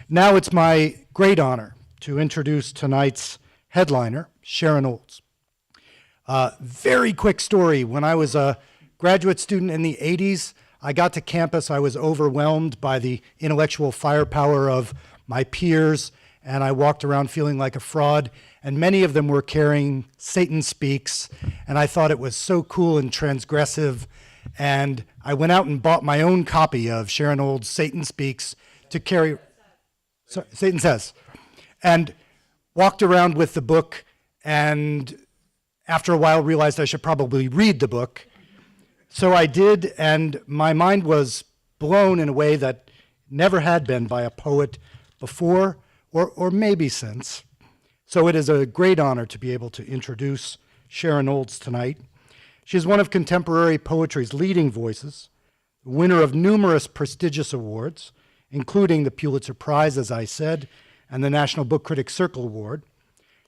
Now it's my great honor to introduce tonight's headliner, Sharon Olds. Very quick story. When I was a graduate student in the 80s, I got to campus. I was overwhelmed by the intellectual firepower of my peers, and I walked around feeling like a fraud, and many of them were carrying Satan Speaks, and I thought it was so cool and transgressive, and I went out and bought my own copy of Sharon Olds' Satan Speaks to carry... Satan Says, and walked around with the book, and after a while realized I should probably read the book. So I did, and my mind was blown in a way that never had been by a poet before, or maybe since. So it is a great honor to be able to introduce Sharon Olds tonight. She's one of contemporary poetry's leading voices, winner of numerous prestigious awards, including the Pulitzer Prize, as I said, and the National Book Critics Circle Award.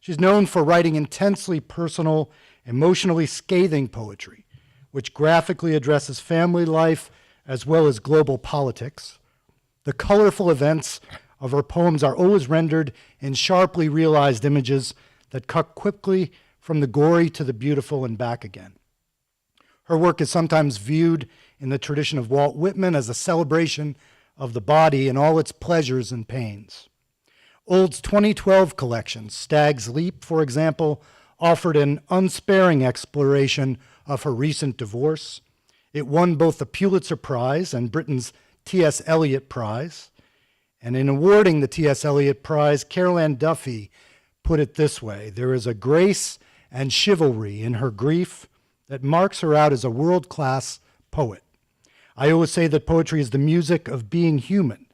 She's known for writing intensely personal, emotionally scathing poetry, which graphically addresses family life as well as global politics. The colorful events of her poems are always rendered in sharply realized images that cut quickly from the gory to the beautiful and back again. Her work is sometimes viewed in the tradition of Walt Whitman as a celebration of the body and all its pleasures and pains. Olds' 2012 collection, Stag's Leap, for example, offered an unsparing exploration of her recent divorce. It won both the Pulitzer Prize and Britain's T.S. Eliot Prize. And in awarding the T.S. Eliot Prize, Carol Ann Duffy put it this way: there is a grace and chivalry in her grief that marks her out as a world-class poet. I always say that poetry is the music of being human,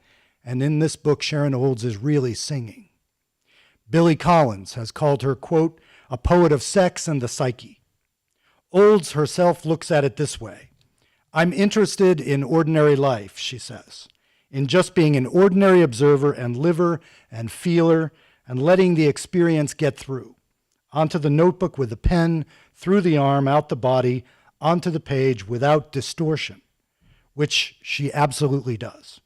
and in this book, Sharon Olds is really singing. Billy Collins has called her, quote, a poet of sex and the psyche. Olds herself looks at it this way: I'm interested in ordinary life, she says, in just being an ordinary observer and liver and feeler and letting the experience get through, onto the notebook with the pen, through the arm, out the body, onto the page without distortion, which she absolutely does,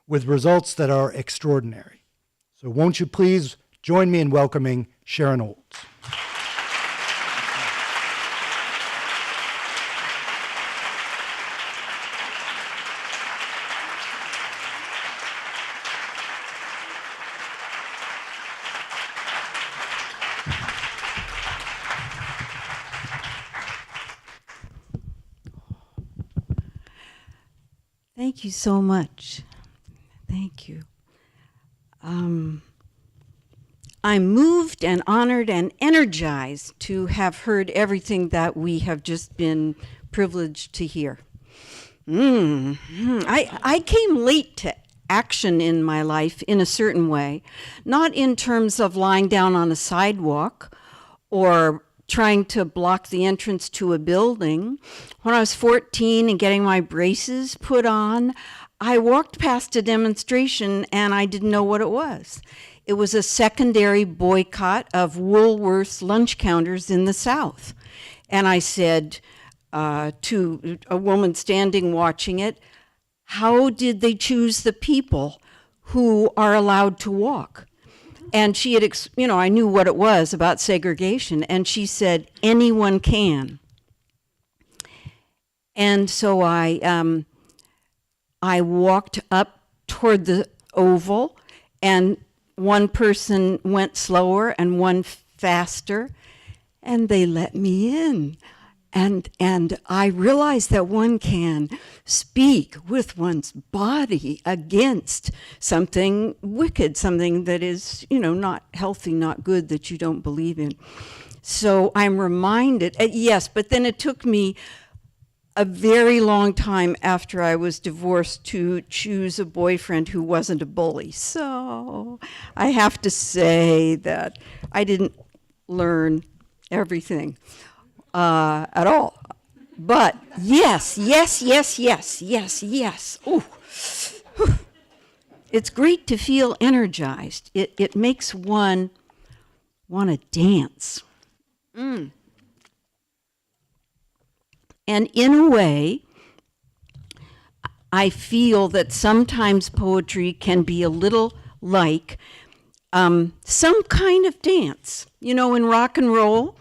with results that are extraordinary. So won't you please join me in welcoming Sharon Olds. Thank you so much. Thank you. I'm moved and honored and energized to have heard everything that we have just been privileged to hear. I came late to action in my life in a certain way, not in terms of lying down on a sidewalk or trying to block the entrance to a building. When I was 14 and getting my braces put on, I walked past a demonstration and I didn't know what it was. It was a secondary boycott of Woolworth's lunch counters in the South. And I said to a woman standing watching it, how did they choose the people who are allowed to walk? And she had, I knew what it was about segregation, and she said, anyone can. And so I walked up toward the oval, and one person went slower and one faster, and they let me in. And I realized that one can speak with one's body against something wicked, something that is, not healthy, not good, that you don't believe in. So I'm reminded, yes, but then it took me a very long time after I was divorced to choose a boyfriend who wasn't a bully. So I have to say that I didn't learn everything at all. But yes. Ooh. it's great to feel energized. It makes one want to dance. And in a way, I feel that sometimes poetry can be a little like some kind of dance. You know, in rock and roll,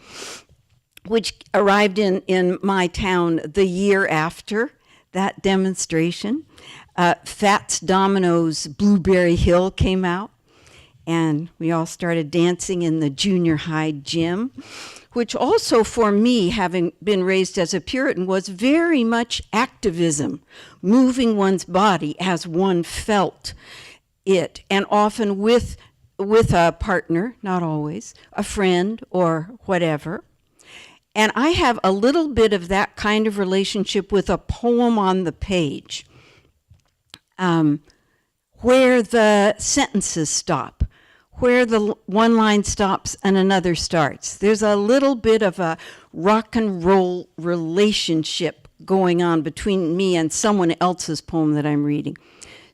which arrived in my town the year after that demonstration, Fats Domino's Blueberry Hill came out, and we all started dancing in the junior high gym, which also for me, having been raised as a Puritan, was very much activism, moving one's body as one felt it, and often with a partner, not always, a friend or whatever. And I have a little bit of that kind of relationship with a poem on the page, where the sentences stop, where the one line stops and another starts. There's a little bit of a rock and roll relationship going on between me and someone else's poem that I'm reading.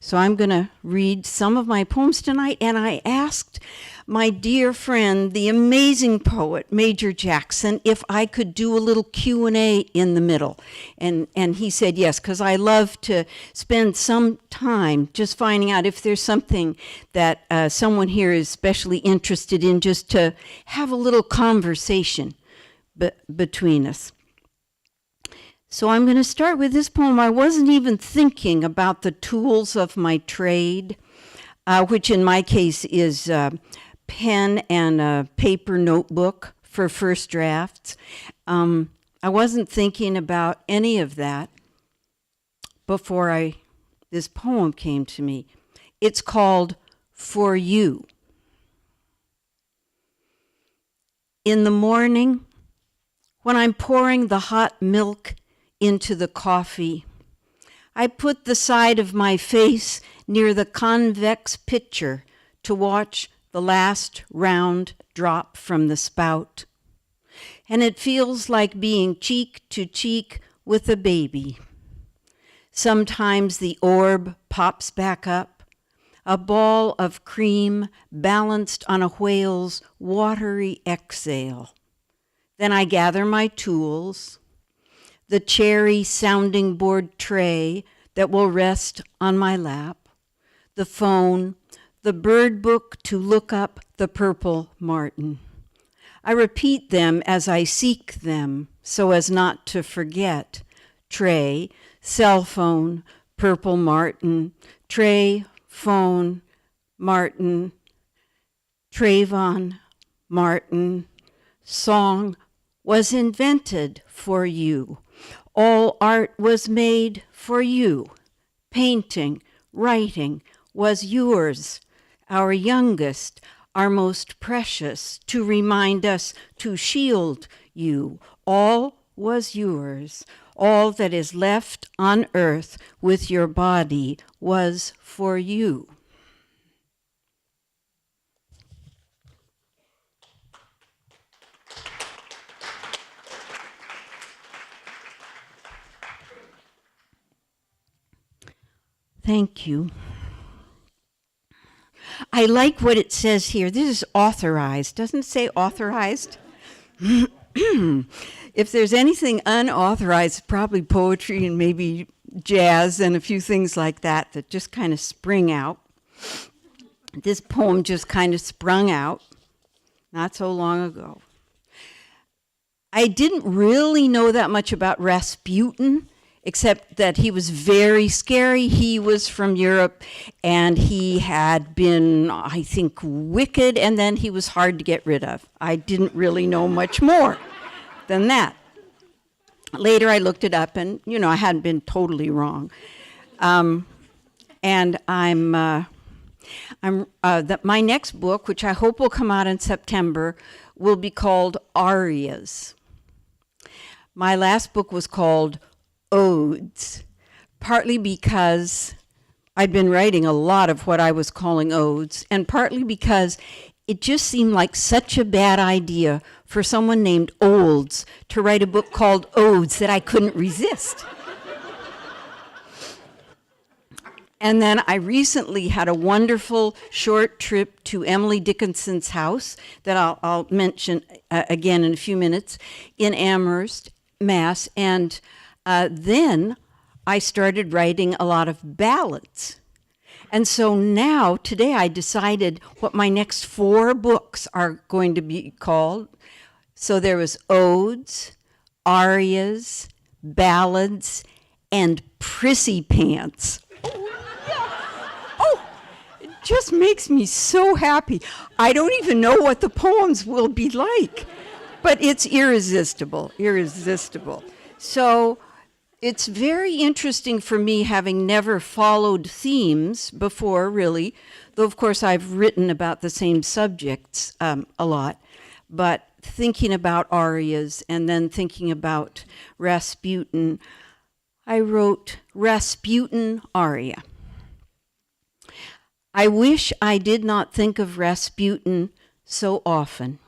So I'm going to read some of my poems tonight, and I asked my dear friend, the amazing poet, Major Jackson, if I could do a little Q&A in the middle. And he said yes, because I love to spend some time just finding out if there's something that someone here is especially interested in, just to have a little conversation between us. So I'm going to start with this poem. I wasn't even thinking about the tools of my trade, which in my case is pen and a paper notebook for first drafts. I wasn't thinking about any of that before this poem came to me. It's called For You. In the morning, when I'm pouring the hot milk into the coffee, I put the side of my face near the convex pitcher to watch the last round drop from the spout. And it feels like being cheek to cheek with a baby. Sometimes the orb pops back up, a ball of cream balanced on a whale's watery exhale. Then I gather my tools, the cherry sounding board tray that will rest on my lap, the phone, the bird book to look up the purple martin. I repeat them as I seek them so as not to forget. Tray, cell phone, purple martin, tray, phone, martin, Trayvon, Martin, song was invented for you. All art was made for you. Painting, writing was yours, our youngest, our most precious, to remind us, to shield you. All was yours. All that is left on earth with your body was for you. Thank you. I like what it says here. This is authorized. Doesn't it say authorized? If there's anything unauthorized, probably poetry and maybe jazz and a few things like that just kind of spring out. This poem just kind of sprung out not so long ago. I didn't really know that much about Rasputin, except that he was very scary. He was from Europe, and he had been, I think, wicked, and then he was hard to get rid of. I didn't really know much more than that. Later, I looked it up, and, I hadn't been totally wrong. And my next book, which I hope will come out in September, will be called Arias. My last book was called Odes, partly because I'd been writing a lot of what I was calling odes, and partly because it just seemed like such a bad idea for someone named Olds to write a book called Odes that I couldn't resist. And then I recently had a wonderful short trip to Emily Dickinson's house that I'll mention again in a few minutes in Amherst, Mass. And then I started writing a lot of ballads. And so now, today, I decided what my next 4 books are going to be called. So there was odes, arias, ballads, and prissy pants. It just makes me so happy. I don't even know what the poems will be like, but it's irresistible, irresistible. So it's very interesting for me, having never followed themes before, really, though of course I've written about the same subjects a lot, but thinking about arias and then thinking about Rasputin, I wrote Rasputin aria. I wish I did not think of Rasputin so often.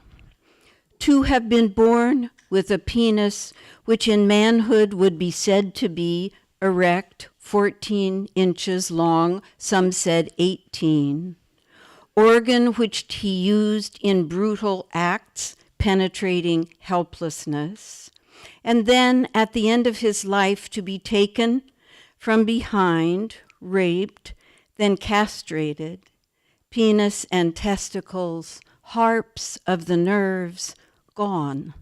To have been born with a penis which in manhood would be said to be erect, 14 inches long, some said 18, organ which he used in brutal acts, penetrating helplessness, and then at the end of his life to be taken from behind, raped, then castrated, penis and testicles, harps of the nerves, gone,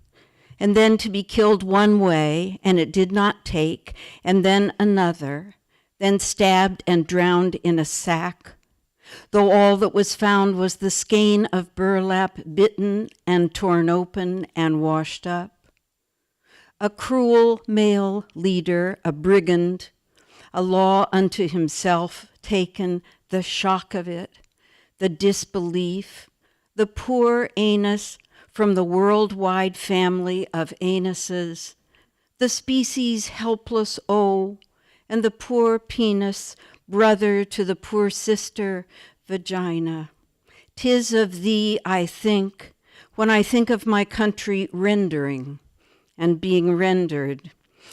and then to be killed one way, and it did not take, and then another, then stabbed and drowned in a sack, though all that was found was the skein of burlap bitten and torn open and washed up. A cruel male leader, a brigand, a law unto himself taken, the shock of it, the disbelief, the poor anus from the worldwide family of anuses, the species helpless O, and the poor penis, brother to the poor sister, vagina. 'Tis of thee I think, when I think of my country rendering and being rendered,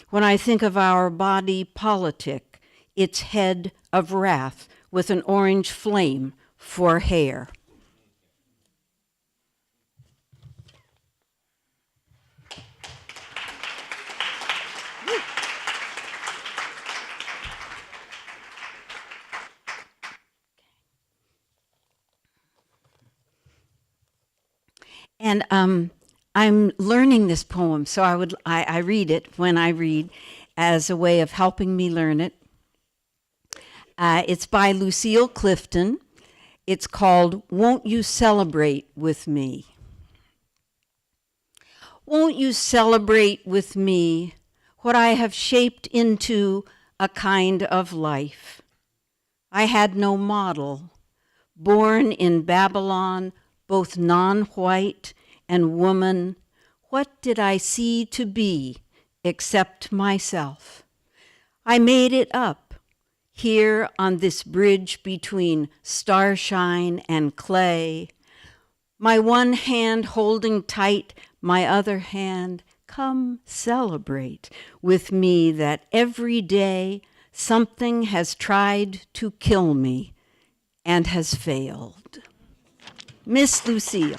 when I think of our body politic, its head of wrath with an orange flame for hair. And I'm learning this poem, so I read it when I read as a way of helping me learn it. It's by Lucille Clifton. It's called Won't You Celebrate With Me? Won't you celebrate with me what I have shaped into a kind of life? I had no model, born in Babylon, both non-white and woman. What did I see to be except myself? I made it up here on this bridge between starshine and clay, my one hand holding tight my other hand. Come celebrate with me that every day something has tried to kill me and has failed. Miss Lucille.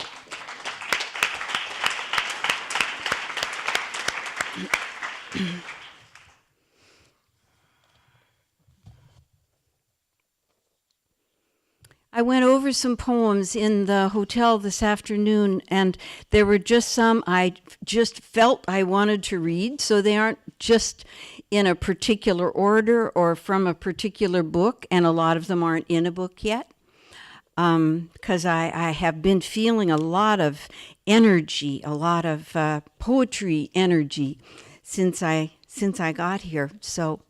I went over some poems in the hotel this afternoon, and there were just some I just felt I wanted to read, so they aren't just in a particular order or from a particular book, and a lot of them aren't in a book yet, because I have been feeling a lot of energy, a lot of poetry energy since I got here. So,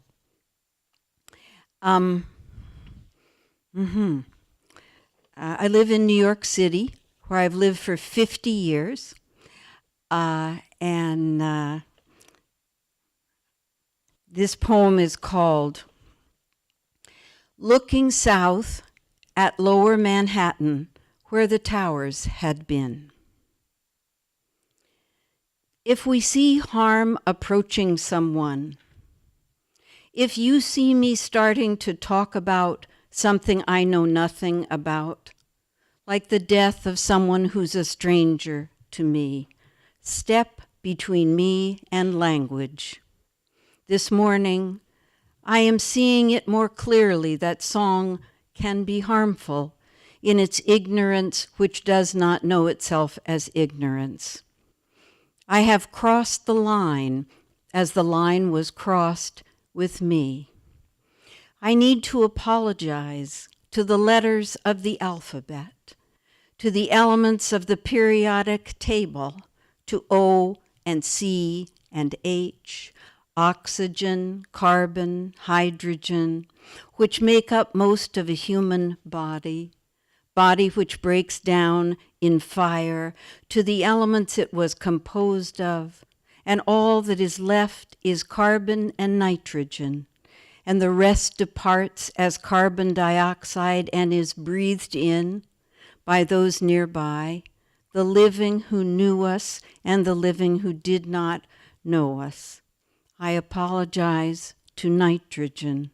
I live in New York City, where I've lived for 50 years, and this poem is called Looking South at Lower Manhattan, where the towers had been. If we see harm approaching someone, If you see me starting to talk about something I know nothing about, like the death of someone who's a stranger to me, step between me and language. This morning, I am seeing it more clearly that song can be harmful in its ignorance which does not know itself as ignorance. I have crossed the line as the line was crossed with me. I need to apologize to the letters of the alphabet, to the elements of the periodic table, to O and C and H, oxygen, carbon, hydrogen, which make up most of a human body which breaks down in fire, to the elements it was composed of, and all that is left is carbon and nitrogen, and the rest departs as carbon dioxide and is breathed in by those nearby, the living who knew us and the living who did not know us. I apologize to nitrogen,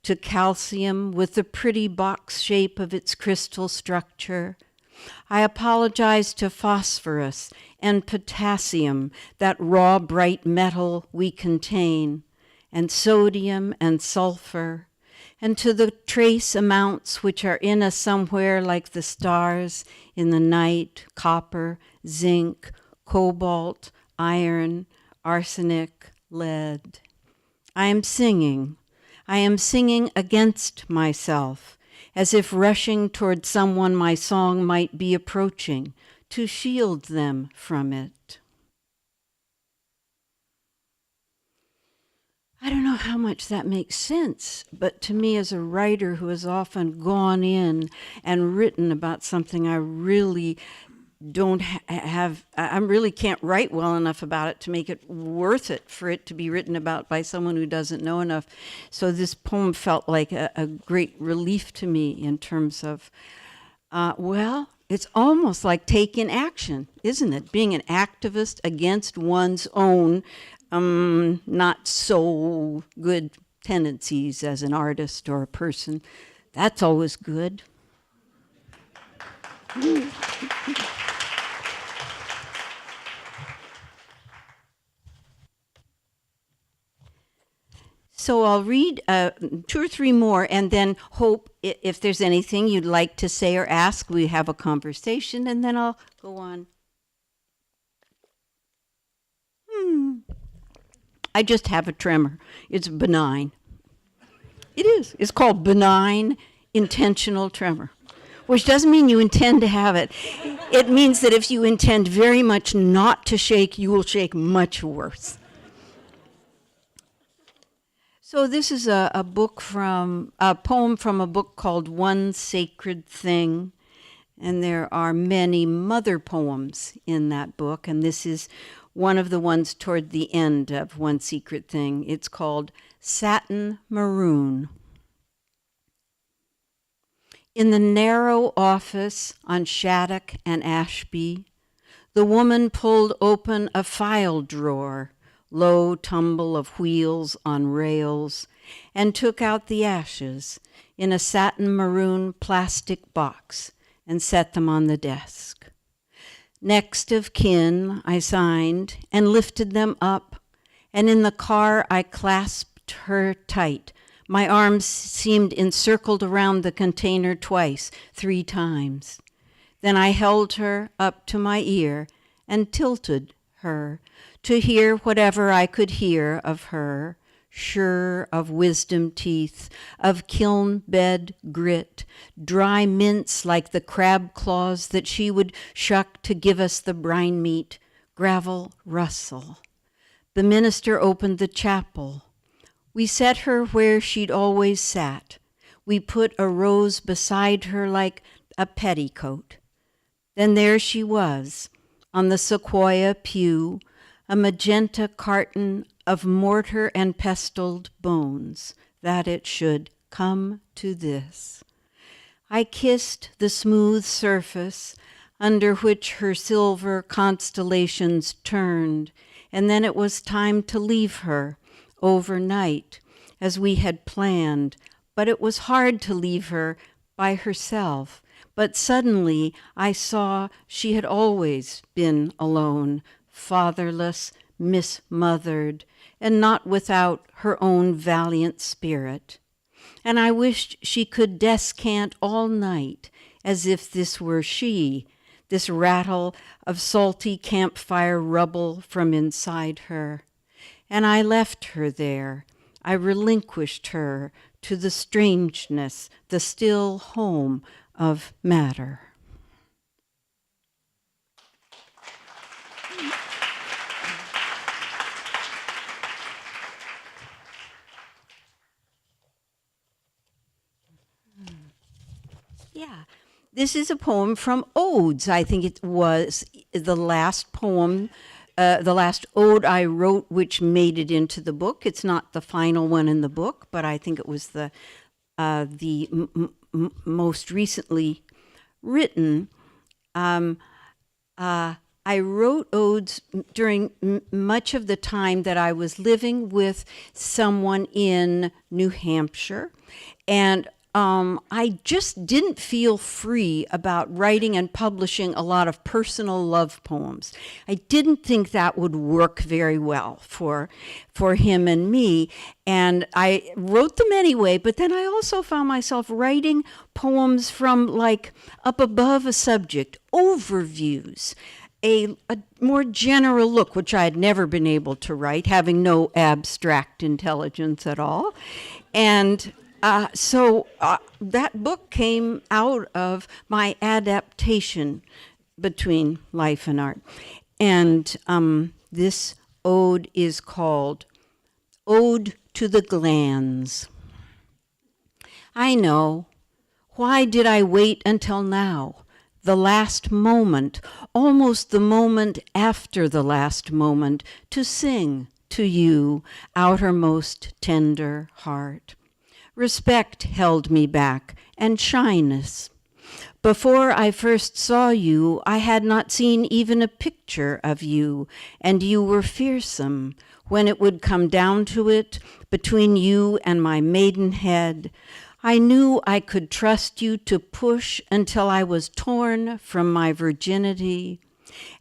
to calcium with the pretty box shape of its crystal structure. I apologize to phosphorus and potassium, that raw bright metal we contain, and sodium and sulfur, and to the trace amounts which are in us somewhere like the stars in the night, copper, zinc, cobalt, iron, arsenic, lead. I am singing against myself, as if rushing toward someone my song might be approaching, to shield them from it. I don't know how much that makes sense, but to me as a writer who has often gone in and written about something I really don't have, I really can't write well enough about it to make it worth it for it to be written about by someone who doesn't know enough. So this poem felt like a great relief to me in terms of, well, it's almost like taking action, isn't it? Being an activist against one's own not so good tendencies as an artist or a person. That's always good. So I'll read 2 or 3 more and then hope if there's anything you'd like to say or ask, we have a conversation, and then I'll go on. I just have a tremor. It's benign. It is. It's called benign intentional tremor, which doesn't mean you intend to have it. It means that if you intend very much not to shake, you will shake much worse. So this is a poem from a book called One Sacred Thing, and there are many mother poems in that book, and this is one of the ones toward the end of One Secret Thing. It's called Satin Maroon. In the narrow office on Shattuck and Ashby, the woman pulled open a file drawer, low tumble of wheels on rails, and took out the ashes in a satin maroon plastic box and set them on the desk. Next of kin, I signed and lifted them up, and in the car I clasped her tight. My arms seemed encircled around the container twice, 3 times. Then I held her up to my ear and tilted her to hear whatever I could hear of her, sure of wisdom teeth, of kiln bed grit, dry mints like the crab claws that she would shuck to give us the brine meat, gravel rustle. The minister opened the chapel. We set her where she'd always sat. We put a rose beside her like a petticoat. Then there she was, on the sequoia pew, a magenta carton of mortar and pestled bones, that it should come to this. I kissed the smooth surface under which her silver constellations turned, and then it was time to leave her overnight as we had planned, but it was hard to leave her by herself. But suddenly I saw she had always been alone, fatherless, mismothered, and not without her own valiant spirit. And I wished she could descant all night, as if this were she, this rattle of salty campfire rubble from inside her. And I left her there. I relinquished her to the strangeness, the still home of matter. Yeah. This is a poem from Odes. I think it was the last poem, the last ode I wrote, which made it into the book. It's not the final one in the book, but I think it was the most recently written. I wrote odes during much of the time that I was living with someone in New Hampshire, and I just didn't feel free about writing and publishing a lot of personal love poems. I didn't think that would work very well for him and me, and I wrote them anyway, but then I also found myself writing poems from like up above a subject, overviews, a more general look, which I had never been able to write, having no abstract intelligence at all. And so that book came out of my adaptation between life and art. And this ode is called Ode to the Glands. I know. Why did I wait until now? The last moment, almost the moment after the last moment, to sing to you, outermost tender heart. Respect held me back, and shyness. Before I first saw you, I had not seen even a picture of you, and you were fearsome. When it would come down to it, between you and my maidenhead, I knew I could trust you to push until I was torn from my virginity.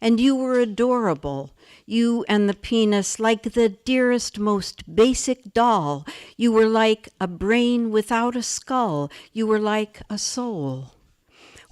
And you were adorable, you and the penis, like the dearest, most basic doll. You were like a brain without a skull. You were like a soul.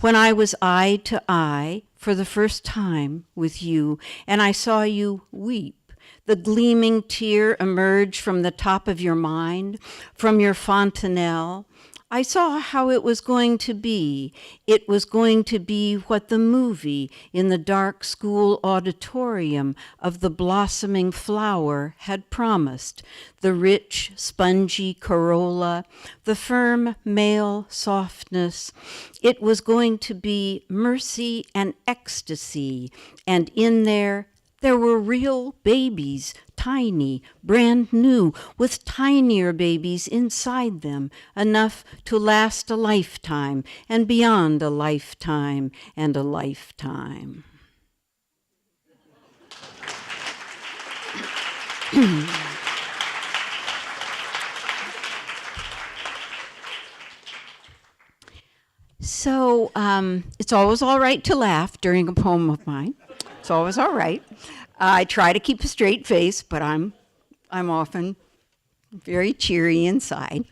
When I was eye to eye for the first time with you, and I saw you weep, the gleaming tear emerge from the top of your mind, from your fontanelle, I saw how it was going to be. It was going to be what the movie in the dark school auditorium of the blossoming flower had promised. The rich, spongy corolla, the firm male softness. It was going to be mercy and ecstasy, and in there were real babies, tiny, brand new, with tinier babies inside them, enough to last a lifetime, and beyond a lifetime and a lifetime. So it's always all right to laugh during a poem of mine. It's always all right. I try to keep a straight face, but I'm often very cheery inside.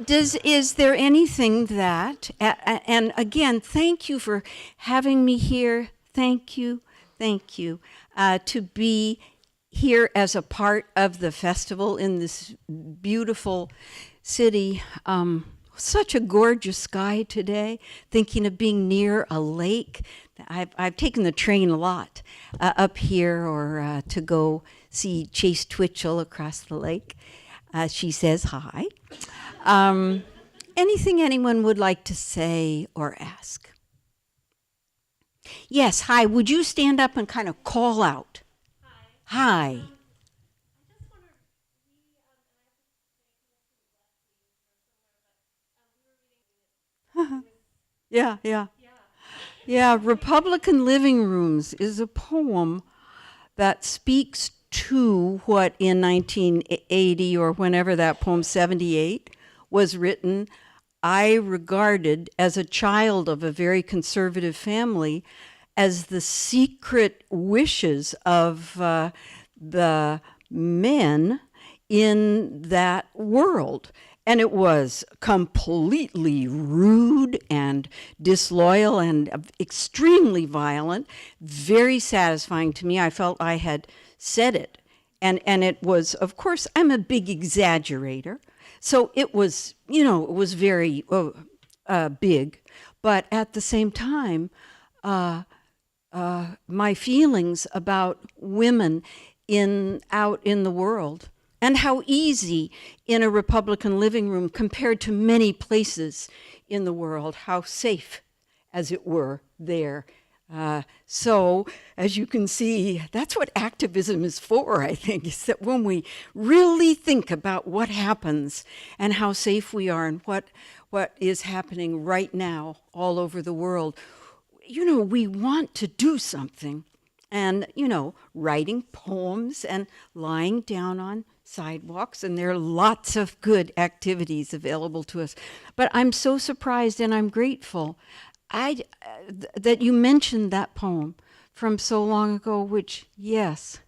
Is there anything that, and again, thank you for having me here. Thank you, to be here as a part of the festival in this beautiful city. Such a gorgeous sky today, thinking of being near a lake. I've taken the train a lot up here or to go see Chase Twitchell across the lake. She says hi. Anything anyone would like to say or ask? Yes, hi. Would you stand up and kind of call out? Hi. Yeah, Republican Living Rooms is a poem that speaks to what in 1980 or whenever that poem, 78, was written, I regarded as a child of a very conservative family as the secret wishes of the men in that world. And it was completely rude and disloyal and extremely violent, very satisfying to me. I felt I had said it. And it was, of course, I'm a big exaggerator. So it was, it was very big. But at the same time, my feelings about women out in the world, and how easy in a Republican living room compared to many places in the world, how safe, as it were, there. So, as you can see, that's what activism is for, I think, is that when we really think about what happens and how safe we are and what is happening right now all over the world, we want to do something. And, writing poems and lying down on sidewalks, and there are lots of good activities available to us. But I'm so surprised and I'm grateful that you mentioned that poem from so long ago, which, yes.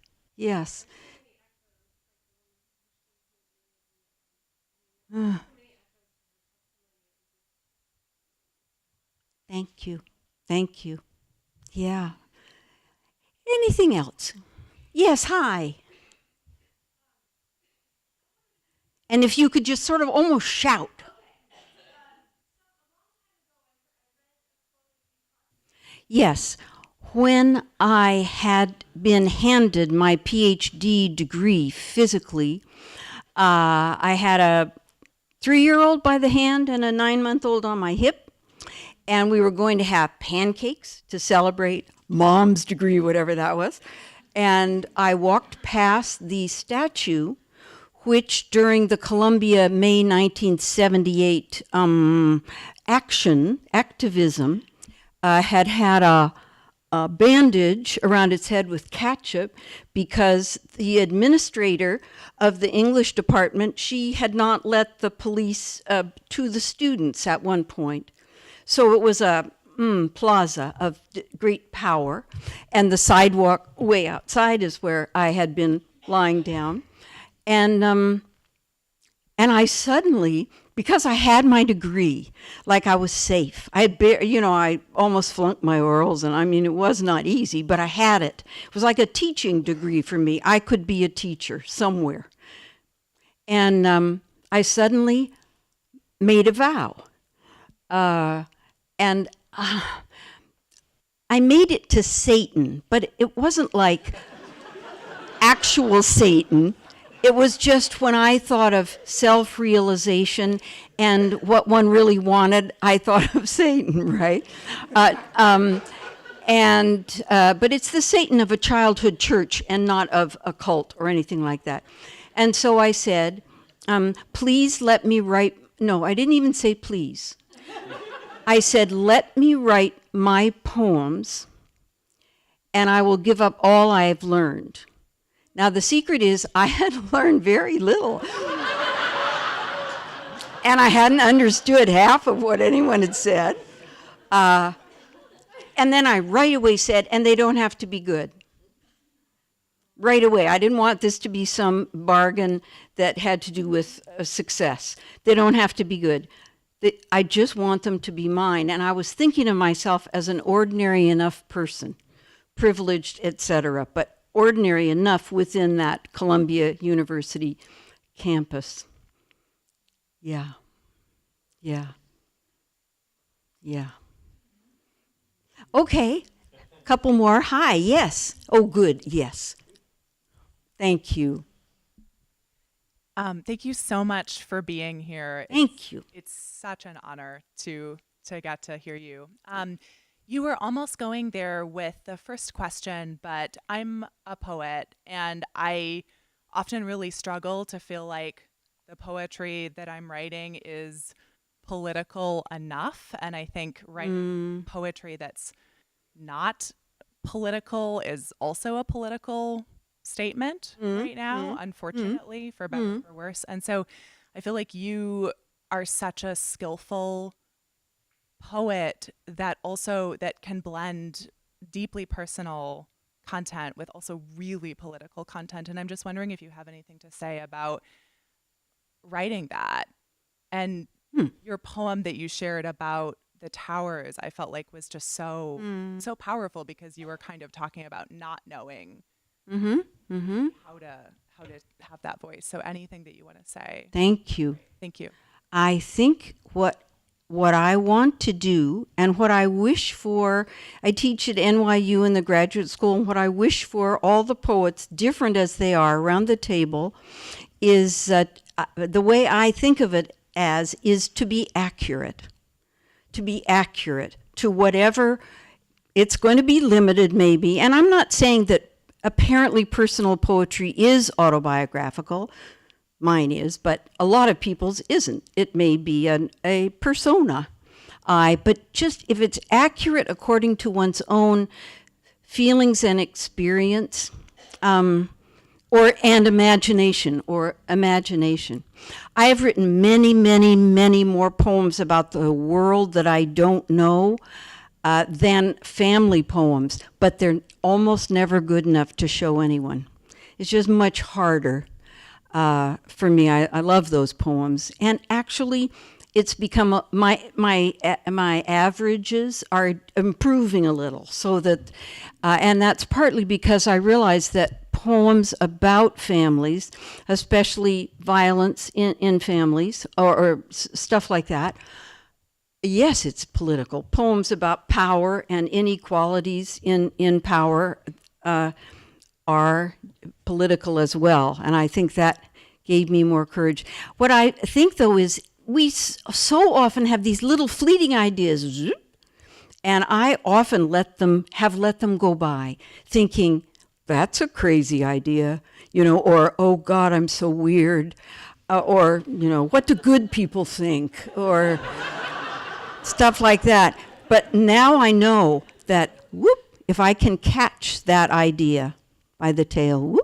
Thank you. Yeah. Anything else? Yes, hi. And if you could just sort of almost shout. Yes, when I had been handed my PhD degree physically, I had a 3-year-old by the hand and a 9-month-old on my hip, and we were going to have pancakes to celebrate Mom's degree, whatever that was. And I walked past the statue, which during the Columbia May 1978 activism, had a bandage around its head with ketchup because the administrator of the English department, she had not let the police to the students at one point. So it was a plaza of great power, and the sidewalk way outside is where I had been lying down. And I suddenly, because I had my degree, like I was safe. I almost flunked my orals, and it was not easy, but I had it. It was like a teaching degree for me. I could be a teacher somewhere. And I suddenly made a vow. And I made it to Satan, but it wasn't like actual Satan. It was just when I thought of self-realization and what one really wanted, I thought of Satan, right? But it's the Satan of a childhood church and not of a cult or anything like that. And so I said, please let me write, no, I didn't even say please. I said, let me write my poems and I will give up all I have learned. Now, the secret is I had learned very little. And I hadn't understood half of what anyone had said. And then I right away said, and they don't have to be good. Right away. I didn't want this to be some bargain that had to do with success. They don't have to be good. I just want them to be mine. And I was thinking of myself as an ordinary enough person, privileged, etc., but ordinary enough within that Columbia University campus. Yeah. Okay, couple more. Hi, yes. Oh, good, yes. Thank you. Thank you so much for being here. Thank you. It's such an honor to get to hear you. You were almost going there with the first question, but I'm a poet, and I often really struggle to feel like the poetry that I'm writing is political enough. And I think writing poetry that's not political is also a political statement right now, unfortunately, for better or for worse. And so I feel like you are such a skillful poet that can blend deeply personal content with also really political content. And I'm just wondering if you have anything to say about writing that. And your poem that you shared about the towers, I felt like was just so powerful, because you were kind of talking about not knowing how to have that voice. So anything that you want to say? Thank you. Thank you. I think what I want to do and what I wish for, I teach at NYU in the graduate school, and what I wish for all the poets, different as they are around the table, is the way I think of it as is to be accurate. To be accurate to whatever, it's going to be limited maybe, and I'm not saying that apparently personal poetry is autobiographical. Mine is, but a lot of people's isn't. It may be a persona. But just if it's accurate according to one's own feelings and experience, and imagination. I have written many, many, many more poems about the world that I don't know than family poems, but they're almost never good enough to show anyone. It's just much harder for me. I love those poems, and actually, it's become my averages are improving a little. So that, and that's partly because I realize that poems about families, especially violence in families or stuff like that. Yes, it's political. Poems about power and inequalities in power are political as well. And I think that gave me more courage. What I think, though, is we so often have these little fleeting ideas, and I often let them go by, thinking, that's a crazy idea, or, oh God, I'm so weird, or, what do good people think, or stuff like that. But now I know that, if I can catch that idea by the tail,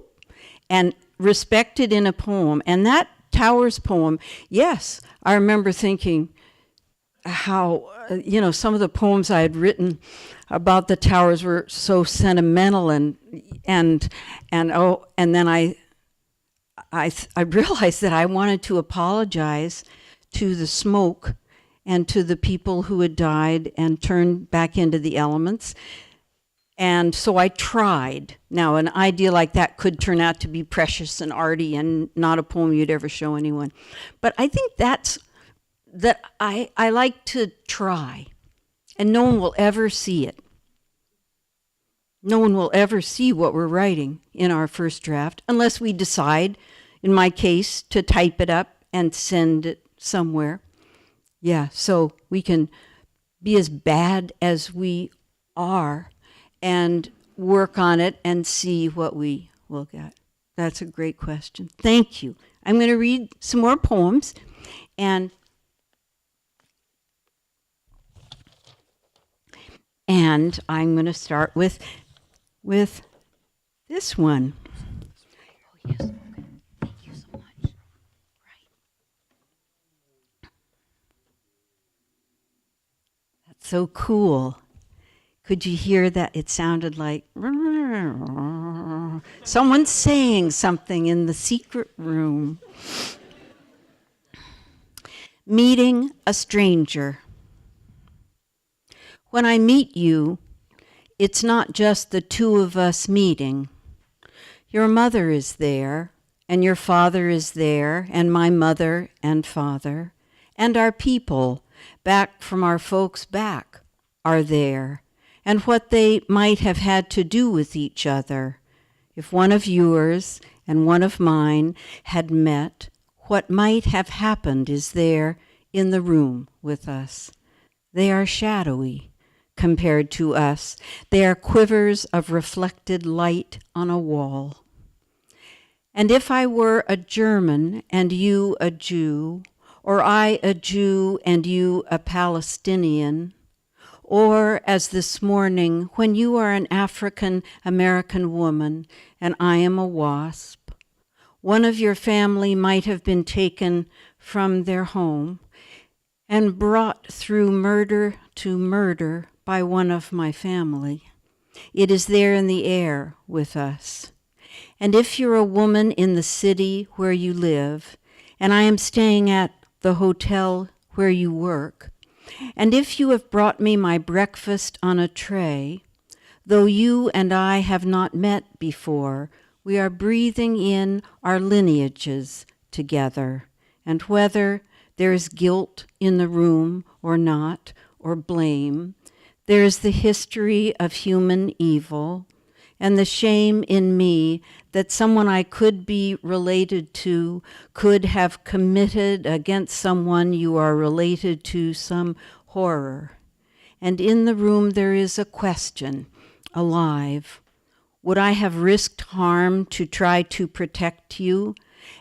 and respect it in a poem, and that Towers poem, yes, I remember thinking how, some of the poems I had written about the towers were so sentimental, and then I realized that I wanted to apologize to the smoke and to the people who had died and turned back into the elements. And so I tried. Now, an idea like that could turn out to be precious and arty and not a poem you'd ever show anyone. But I think that I like to try, and no one will ever see it. No one will ever see what we're writing in our first draft unless we decide, in my case, to type it up and send it somewhere. Yeah, so we can be as bad as we are and work on it and see what we will get. That's a great question. Thank you. I'm going to read some more poems, and I'm going to start with this one. Oh, yes. Okay. Thank you so much. Right. That's so cool. Could you hear that? It sounded like someone saying something in the secret room. Meeting a stranger. When I meet you, it's not just the two of us meeting. Your mother is there, and your father is there, and my mother and father, and our people back from our folks back are there, and what they might have had to do with each other. If one of yours and one of mine had met, what might have happened is there in the room with us. They are shadowy compared to us. They are quivers of reflected light on a wall. And if I were a German and you a Jew, or I a Jew and you a Palestinian, Or as this morning, when you are an African American woman and I am a wasp, one of your family might have been taken from their home and brought through murder to murder by one of my family. It is there in the air with us. And if you're a woman in the city where you live, and I am staying at the hotel where you work, and if you have brought me my breakfast on a tray, though you and I have not met before, we are breathing in our lineages together, and whether there is guilt in the room or not, or blame, there is the history of human evil, and the shame in me that someone I could be related to could have committed against someone you are related to some horror. And in the room there is a question, alive. Would I have risked harm to try to protect you,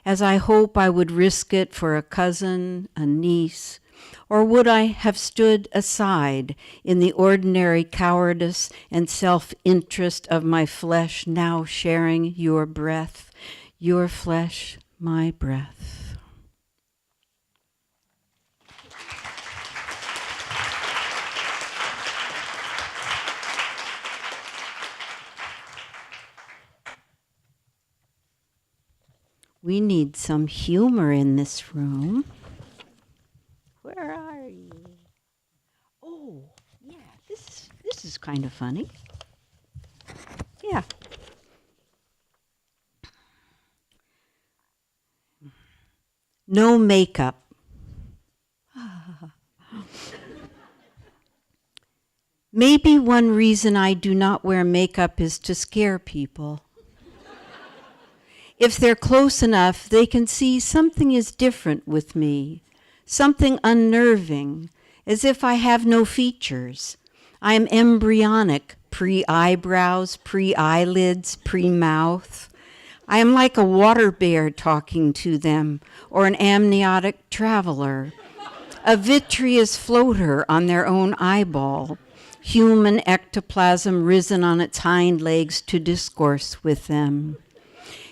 as I hope I would risk it for a cousin, a niece? Or would I have stood aside in the ordinary cowardice and self-interest of my flesh now sharing your breath, your flesh, my breath? We need some humor in this room. Where are you? Oh, yeah, this is kind of funny. Yeah. No makeup. Maybe one reason I do not wear makeup is to scare people. If they're close enough, they can see something is different with me. Something unnerving, as if I have no features. I am embryonic, pre-eyebrows, pre-eyelids, pre-mouth. I am like a water bear talking to them, or an amniotic traveler, a vitreous floater on their own eyeball, human ectoplasm risen on its hind legs to discourse with them.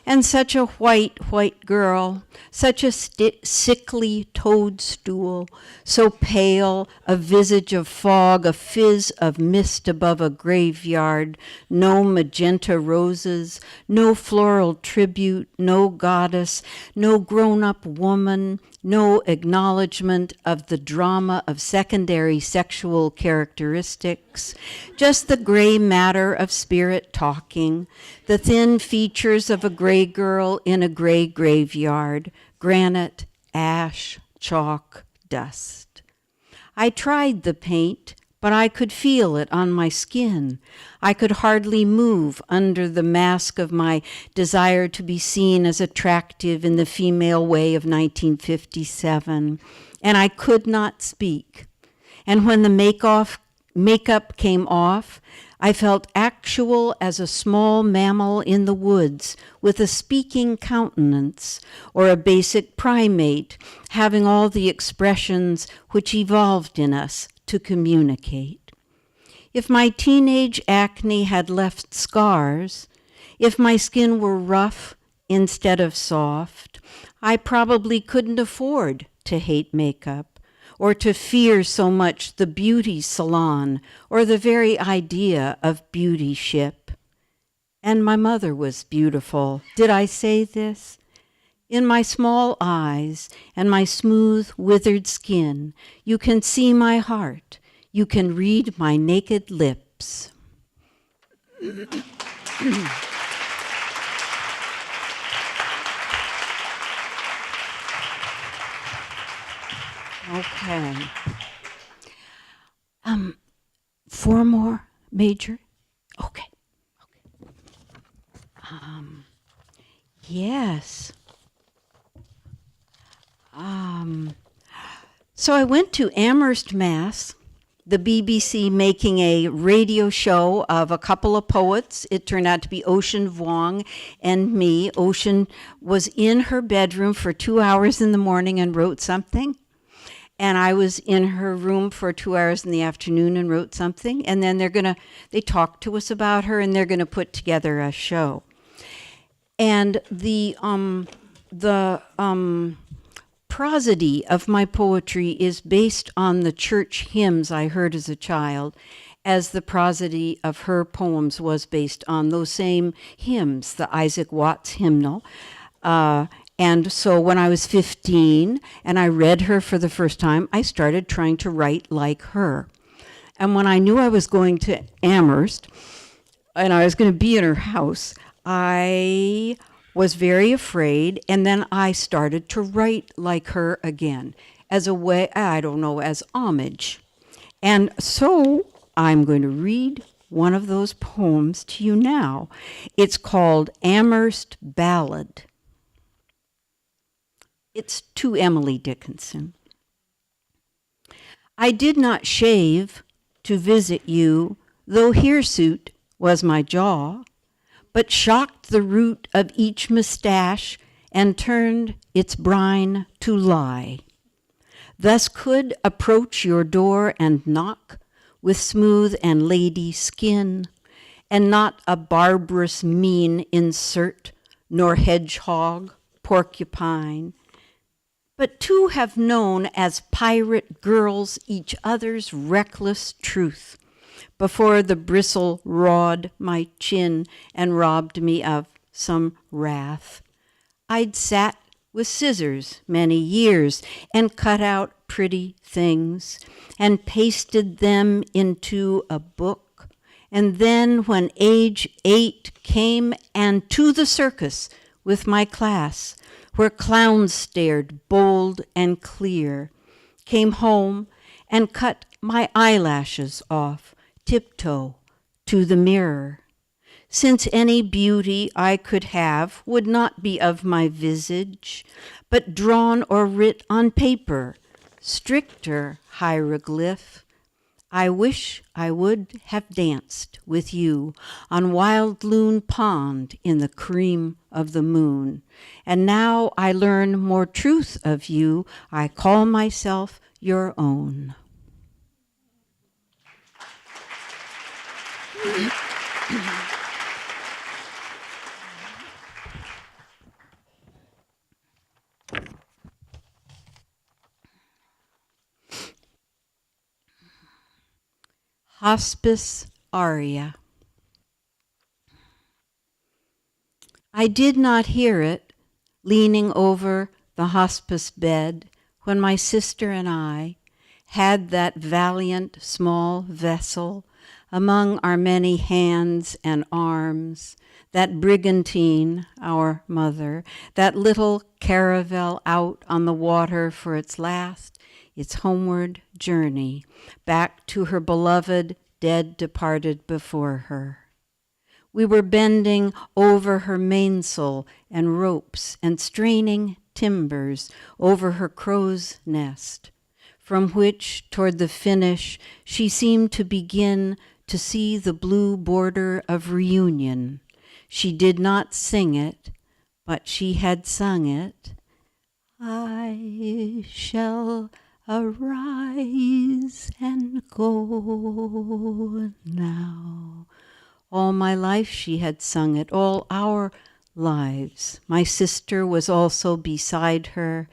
And such a white girl, such a sickly toadstool, so pale, a visage of fog, a fizz of mist above a graveyard, no magenta roses, no floral tribute, no goddess, no grown-up woman, no acknowledgement of the drama of secondary sexual characteristics, just the gray matter of spirit talking, the thin features of a gray girl in a gray graveyard, granite, ash, chalk, dust. I tried the paint, but I could feel it on my skin. I could hardly move under the mask of my desire to be seen as attractive in the female way of 1957, and I could not speak. And when the makeup came off, I felt actual as a small mammal in the woods with a speaking countenance, or a basic primate having all the expressions which evolved in us to communicate. If my teenage acne had left scars, if my skin were rough instead of soft, I probably couldn't afford to hate makeup or to fear so much the beauty salon or the very idea of beauty-ship. And my mother was beautiful. Did I say this? In my small eyes and my smooth, withered skin, you can see my heart. You can read my naked lips. Okay. 4 more, Major? Okay. Yes. So I went to Amherst, Mass., the BBC making a radio show of a couple of poets. It turned out to be Ocean Vuong and me. Ocean was in her bedroom for 2 hours in the morning and wrote something. And I was in her room for 2 hours in the afternoon and wrote something. And then they talked to us about her, and they're gonna put together a show. And the prosody of my poetry is based on the church hymns I heard as a child, as the prosody of her poems was based on those same hymns, the Isaac Watts hymnal. And so when I was 15 and I read her for the first time, I started trying to write like her. And when I knew I was going to Amherst and I was going to be in her house, I was very afraid, and then I started to write like her again as a way, I don't know, as homage. And so I'm going to read one of those poems to you now. It's called Amherst Ballad. It's to Emily Dickinson. I did not shave to visit you, though hirsute was my jaw, but shocked the root of each mustache and turned its brine to lye. Thus could approach your door and knock with smooth and lady skin, and not a barbarous mean insert, nor hedgehog, porcupine, but to have known as pirate girls each other's reckless truth, before the bristle rawed my chin and robbed me of some wrath. I'd sat with scissors many years and cut out pretty things and pasted them into a book. And then when age 8 came, and to the circus with my class, where clowns stared bold and clear, came home and cut my eyelashes off, tiptoe to the mirror. Since any beauty I could have would not be of my visage, but drawn or writ on paper, stricter hieroglyph, I wish I would have danced with you on Wild Loon Pond in the cream of the moon. And now I learn more truth of you, I call myself your own. Hospice Aria. I did not hear it, leaning over the hospice bed, when my sister and I had that valiant small vessel among our many hands and arms, that brigantine, our mother, that little caravel out on the water for its homeward journey, back to her beloved dead departed before her. We were bending over her mainsail and ropes and straining timbers over her crow's nest, from which, toward the finish, she seemed to begin to see the blue border of reunion. She did not sing it, but she had sung it. I shall arise and go now. All my life she had sung it, all our lives. My sister was also beside her,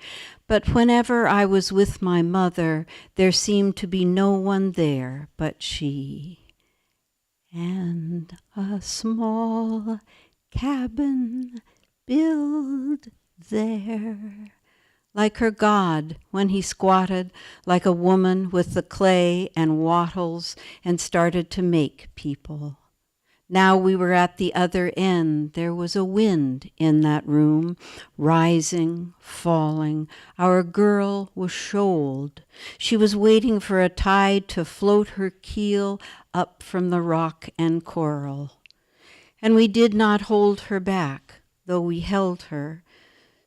but whenever I was with my mother, there seemed to be no one there but she. And a small cabin built there, like her God when he squatted like a woman with the clay and wattles and started to make people. Now we were at the other end. There was a wind in that room, rising, falling. Our girl was shoaled. She was waiting for a tide to float her keel up from the rock and coral. And we did not hold her back, though we held her,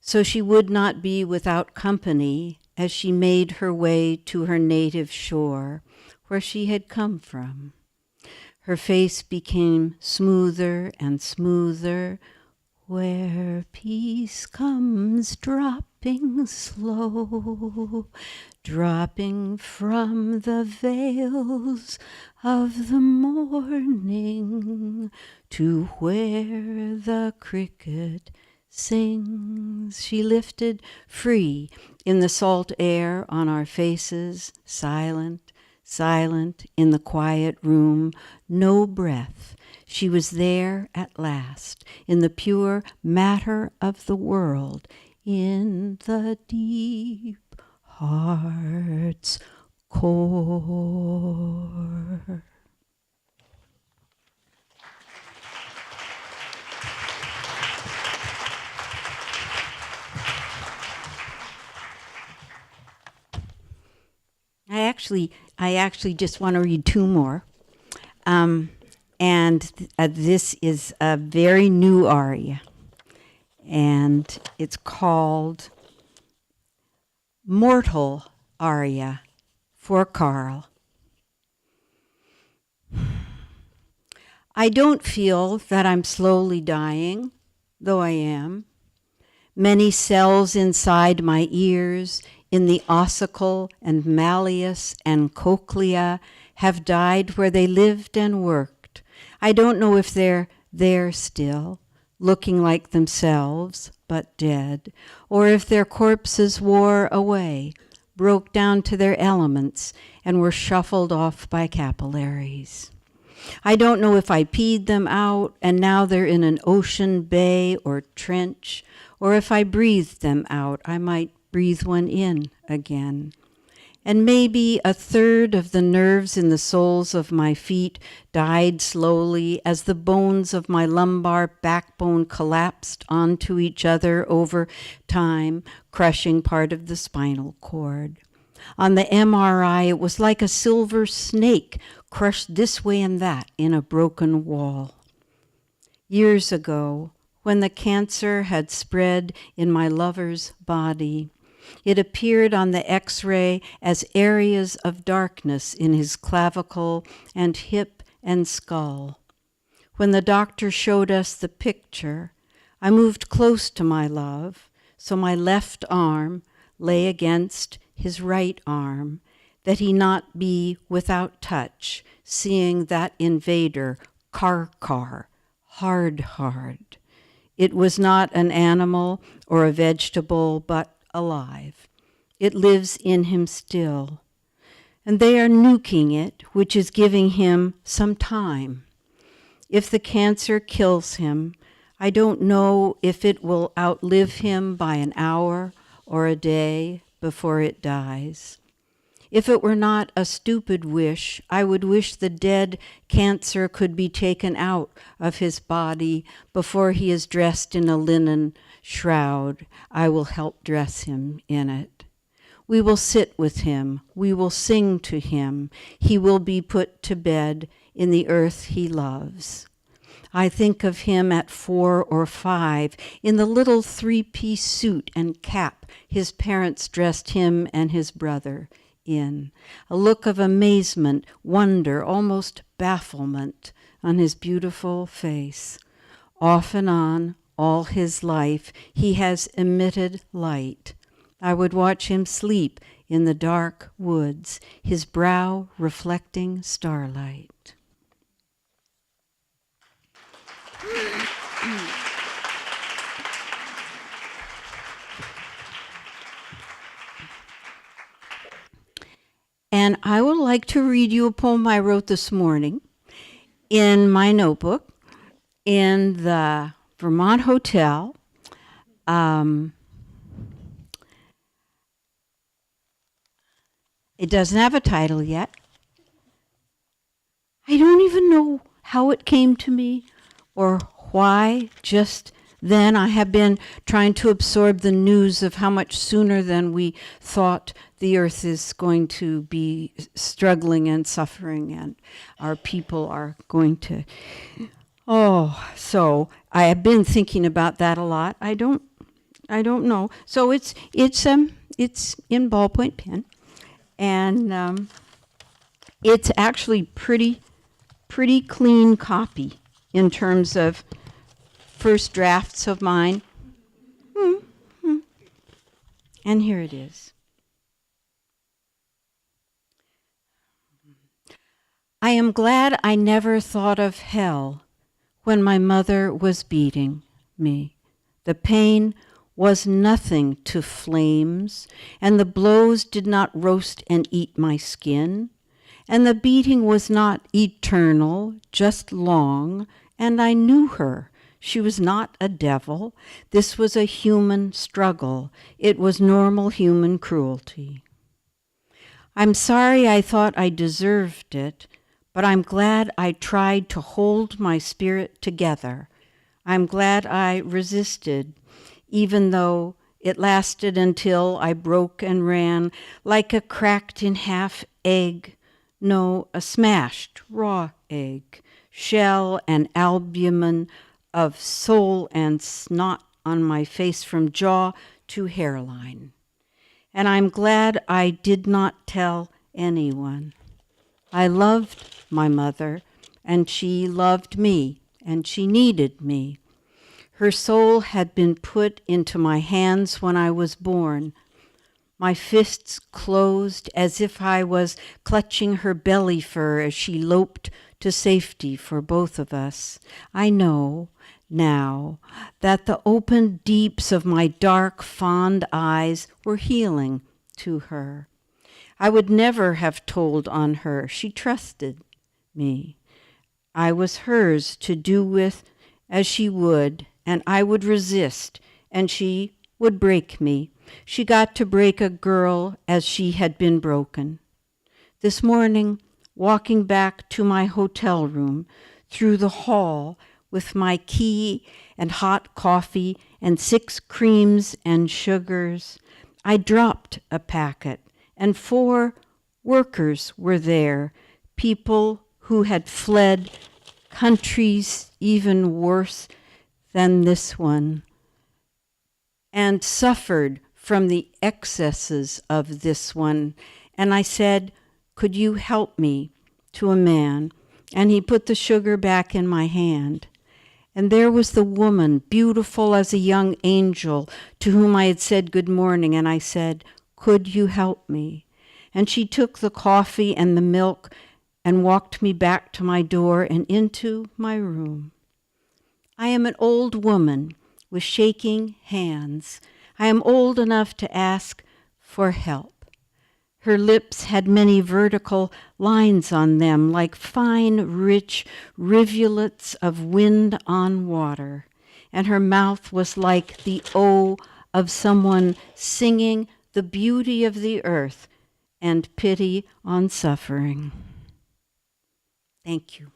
so she would not be without company as she made her way to her native shore, where she had come from. Her face became smoother and smoother, where peace comes dropping dropping slow, dropping from the veils of the morning to where the cricket sings. She lifted free in the salt air on our faces, silent, silent in the quiet room, no breath. She was there at last, in the pure matter of the world, in the deep heart's core. I actually just want to read two more. This is a very new aria, and it's called Mortal Aria for Carl. I don't feel that I'm slowly dying, though I am. Many cells inside my ears, in the ossicle and malleus and cochlea, have died where they lived and worked. I don't know if they're there still, looking like themselves, but dead, or if their corpses wore away, broke down to their elements, and were shuffled off by capillaries. I don't know if I peed them out, and now they're in an ocean bay or trench, or if I breathed them out, I might breathe one in again. And maybe a third of the nerves in the soles of my feet died slowly as the bones of my lumbar backbone collapsed onto each other over time, crushing part of the spinal cord. On the MRI, it was like a silver snake crushed this way and that in a broken wall. Years ago, when the cancer had spread in my lover's body, it appeared on the X-ray as areas of darkness in his clavicle and hip and skull. When the doctor showed us the picture, I moved close to my love, so my left arm lay against his right arm, that he not be without touch, seeing that invader, hard. It was not an animal or a vegetable, but alive. It lives in him still. And they are nuking it, which is giving him some time. If the cancer kills him, I don't know if it will outlive him by an hour or a day before it dies. If it were not a stupid wish, I would wish the dead cancer could be taken out of his body before he is dressed in a linen shroud. I will help dress him in it. We will sit with him. We will sing to him. He will be put to bed in the earth he loves. I think of him at 4 or 5 in the little 3-piece suit and cap his parents dressed him and his brother in. A look of amazement, wonder, almost bafflement on his beautiful face. Off and on, all his life, he has emitted light. I would watch him sleep in the dark woods, his brow reflecting starlight. And I would like to read you a poem I wrote this morning in my notebook in the Vermont Hotel. It doesn't have a title yet. I don't even know how it came to me or why. Just then I have been trying to absorb the news of how much sooner than we thought the earth is going to be struggling and suffering, and our people are going to... So I have been thinking about that a lot. I don't know. So it's in ballpoint pen, and it's actually pretty clean copy in terms of first drafts of mine. And here it is. I am glad I never thought of hell when my mother was beating me. The pain was nothing to flames, and the blows did not roast and eat my skin, and the beating was not eternal, just long, and I knew her. She was not a devil. This was a human struggle. It was normal human cruelty. I'm sorry I thought I deserved it, but I'm glad I tried to hold my spirit together. I'm glad I resisted, even though it lasted until I broke and ran like a cracked in half egg. No, a smashed raw egg, shell and albumin of soul and snot on my face from jaw to hairline. And I'm glad I did not tell anyone. I loved my mother, and she loved me, and she needed me. Her soul had been put into my hands when I was born. My fists closed as if I was clutching her belly fur as she loped to safety for both of us. I know now that the open deeps of my dark, fond eyes were healing to her. I would never have told on her. She trusted me. I was hers to do with as she would, and I would resist, and she would break me. She got to break a girl as she had been broken. This morning, walking back to my hotel room through the hall with my key and hot coffee and 6 creams and sugars, I dropped a packet, and 4 workers were there, people who had fled countries even worse than this one and suffered from the excesses of this one. And I said, could you help me, to a man? And he put the sugar back in my hand. And there was the woman, beautiful as a young angel, to whom I had said good morning. And I said, could you help me? And she took the coffee and the milk and walked me back to my door and into my room. I am an old woman with shaking hands. I am old enough to ask for help. Her lips had many vertical lines on them, like fine, rich rivulets of wind on water, and her mouth was like the O of someone singing the beauty of the earth and pity on suffering. Thank you.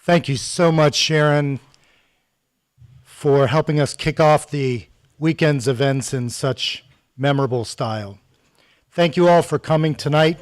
Thank you so much, Sharon, for helping us kick off the weekend's events in such memorable style. Thank you all for coming tonight.